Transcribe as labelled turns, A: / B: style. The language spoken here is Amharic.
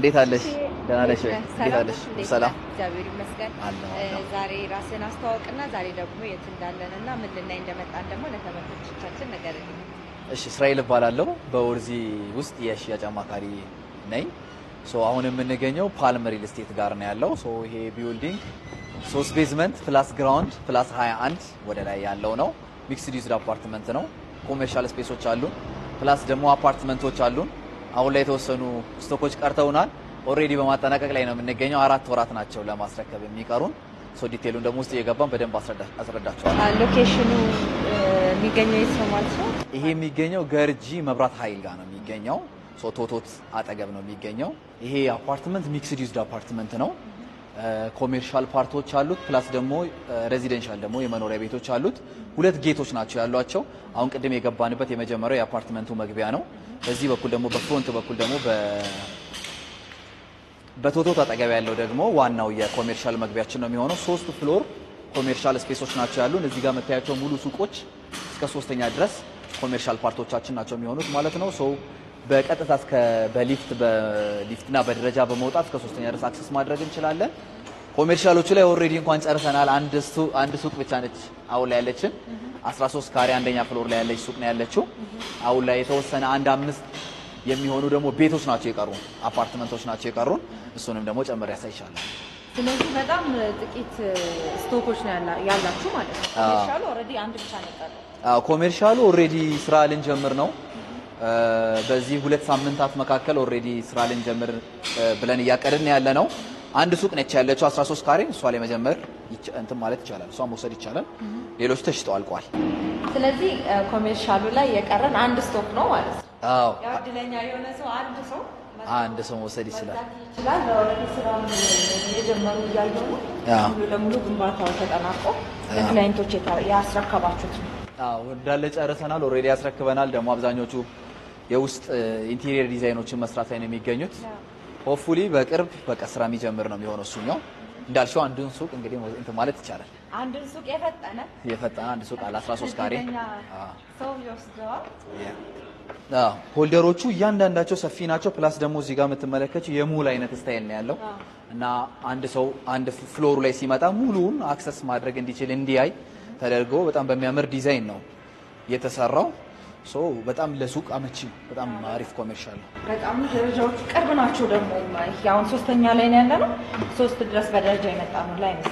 A: እንዴት አለሽ? ደህና ነሽ ወይ? እንዴት አለሽ? ሰላም
B: እግዚአብሔር ይመስገን። ዛሬ ራስን አስተዋውቅና ዛሬ ደግሞ የት እንዳለንና ምን ልናይ እንደመጣን ደግሞ ለተመልካቾቻችን ንገረኝ።
A: እሺ፣ እስራኤል እባላለሁ። በወርዚ ውስጥ የሽያጭ አማካሪ ነኝ። አሁን የምንገኘው ፓልም ሪል ስቴት ጋር ነው ያለው። ይሄ ቢልዲንግ 3 ቤዝመንት ፕላስ ግራውንድ ፕላስ 21 ወደ ላይ ያለው ነው። ሚክስድ ዩዝድ አፓርትመንት ነው። ኮሜርሻል ስፔሶች አሉን፣ ፕላስ ደግሞ አፓርትመንቶች አሉን። አሁን ላይ የተወሰኑ ስቶኮች ቀርተውናል። ኦሬዲ በማጠናቀቅ ላይ ነው የምንገኘው። 4 ወራት ናቸው ለማስረከብ የሚቀሩን። ዲቴሉን ደግሞ ውስጥ እየገባን በደንብ አስረዳቸዋለሁ።
B: ሎኬሽኑ የሚገኘው የት ነው ማለት ነው?
A: ይሄ የሚገኘው ገርጂ መብራት ኃይል ጋር ነው የሚገኘው። ቶቶት አጠገብ ነው የሚገኘው። ይሄ አፓርትመንት ሚክስድ ዩዝድ አፓርትመንት ነው። ኮሜርሻል ፓርቶች አሉት፣ ፕላስ ደግሞ ሬዚደንሻል ደግሞ የመኖሪያ ቤቶች አሉት። 2 ጌቶች ናቸው ያሏቸው። አሁን ቅድም የገባንበት የመጀመሪያው የአፓርትመንቱ መግቢያ ነው። በዚህ በኩል ደግሞ በፍሮንት በኩል ደግሞ በቶቶት አጠገብ ያለው ደግሞ ዋናው የኮሜርሻል መግቢያችን ነው የሚሆነው። 3 ፍሎር ኮሜርሻል ስፔሶች ናቸው ያሉን። እዚህ ጋር መታያቸው ሙሉ ሱቆች እስከ 3ኛ ድረስ ኮሜርሻል ፓርቶቻችን ናቸው የሚሆኑት ማለት ነው። በቀጥታ እስከ በሊፍትና በደረጃ በመውጣት እስከ 3ኛ ድረስ አክሰስ ማድረግ እንችላለን። ኮሜርሻሎቹ ላይ ኦልሬዲ እንኳን ጨርሰናል። አንድ ሱቅ ብቻ ነች አሁን ላይ ያለችን። 13 ካሬ አንደኛ ፍሎር ላይ ያለች ሱቅ ነው ያለችው። አሁን ላይ የተወሰነ 5 የሚሆኑ ደግሞ ቤቶች ናቸው የቀሩን፣ አፓርትመንቶች ናቸው የቀሩን። እሱንም ደግሞ ጨምር ያሳይሻል።
B: ስለዚህ በጣም ጥቂት ስቶኮች ነው ያላችሁ ማለት ነው። ኮሜርሻሉ ኦሬዲ አንድ ብቻ ነው የቀረው።
A: ኮሜርሻሉ ኦሬዲ ስራ ልንጀምር ነው። በዚህ 2 ሳምንታት መካከል ኦሬዲ ስራ ልንጀምር ብለን እያቀድን ያለ ነው። አንድ ሱቅ ነች ያለችው 13 ካሬ። እሷ ላይ መጀመር እንትን ማለት ይቻላል፣ እሷ መውሰድ ይቻላል። ሌሎች ተሽጠው አልቋል።
B: ስለዚህ ኮሜርሻሉ ላይ የቀረን አንድ ስቶክ ነው ማለት ነው።
A: አዎ፣
B: ያው እድለኛ የሆነ ሰው
A: አንድ ሰው መውሰድ ይችላል።
B: ኦሬዲ ስራውን የጀመሩ እያሉ ነው። ሙሉ ለሙሉ ግንባታው ተጠናቆ ለክላይንቶች ያስረከባችሁት ነው?
A: አዎ፣ እንዳለ ጨርሰናል። ኦሬዲ ያስረክበናል። ደግሞ አብዛኞቹ የውስጥ ኢንቴሪየር ዲዛይኖችን መስራት ላይ ነው የሚገኙት። ሆፕፉሊ በቅርብ በቃ ስራ የሚጀምር ነው የሚሆነው። እሱኛው እንዳልሽው አንዱን ሱቅ እንግዲህ እንትን ማለት ይቻላል።
B: አንዱን ሱቅ የፈጠነ አንድ ሱቅ አለ 13 ካሬ። ሰው ይወስደዋል።
A: ሆልደሮቹ እያንዳንዳቸው ሰፊ ናቸው። ፕላስ ደግሞ እዚህ ጋር የምትመለከችው የሙል አይነት ስታይል ነው ያለው እና አንድ ሰው አንድ ፍሎሩ ላይ ሲመጣ ሙሉውን አክሰስ ማድረግ እንዲችል እንዲያይ ተደርጎ በጣም በሚያምር ዲዛይን ነው የተሰራው። በጣም ለሱቅ አመቺ በጣም አሪፍ ኮሜርሻል ነው።
B: በጣም ደረጃዎቹ ቅርብ ናቸው። ደግሞ አሁን 3ኛ ላይ ነው ያለነው። 3 ድረስ በደረጃ የመጣ ነው ላይ ነው።